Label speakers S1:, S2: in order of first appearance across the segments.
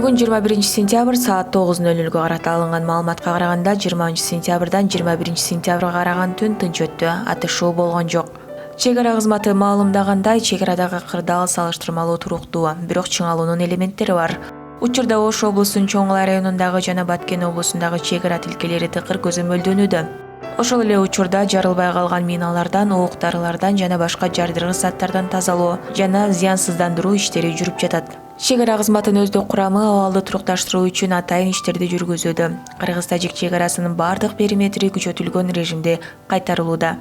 S1: Бүгүн 21 сентябрь саат 9:00 карата алынган маалыматка караганда 20 сентябрдан 21 сентябрга караган түн тынч өттү, атышуу болгон жок. Чек ара кызматы маалымдагандай, чек арадагы кырдаал салыштырмалуу туруктуу, бирок чыңалуунун элементтери бар. Учурда Ош облусунун Чоң Ала районундагы жана Баткен облусундагы чек ара тилкелери тыкыр көзөмөлдөнүүдө. Ошол эле учурда жарылбай калган миналардан, оок дарылардан жана башка жардыргыч заттардан тазалоо жана зыянсыздандыруу иштери жүрүп жатат. Чек ара кызматынын өздүк курамы абалды турукташтыруу үчүн атайын иштерди жүргүзүүдө. Кыргыз-тажик чек арасынын бардык периметри күчөтүлгөн режимде кайтарылууда.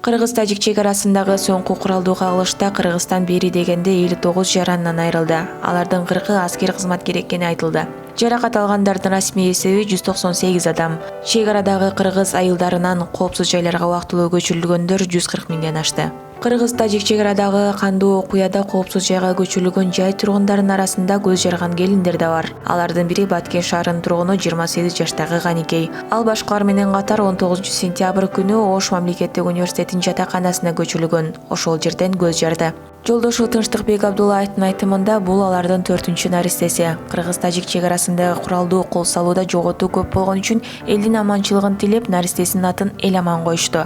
S1: Кыргыз-тажик чек арасындагы соңку куралдуу кагылышта Кыргызстан бери дегенде 59 жаранынан айрылды. Алардын 40-ы аскер кызматкер экени айтылды. Жаракат алгандардын расмий эсеби 198 адам. Чек арадагы кыргыз айылдарынан коопсуз жайларга убактылуу көчүрүлгөндөр 140 миңден ашты. Кыргыз-тажик чек арадагы кандуу окуяда коопсуз жайга көчүрүлгөн жай тургундарынын арасында көз жарган келиндер да бар. Алардын бири Баткен шаарынын тургуну 28 жаштагы Ганикей. Ал башкалар менен катар 19 сентябрь күнү Ош мамлекеттик университетинин жатаканасына көчүрүлгөн. Ошол жерден көз жарды. Жолдошу Тынчтыкбек Абдуллаевдин айтымында бул алардын 4-чү наристеси. Кыргыз-тажик чек арасындагы куралдуу кол салууда жоготуу көп болгон үчүн элдин аманчылыгын тилеп, наристесинин атын Эламан коюшту.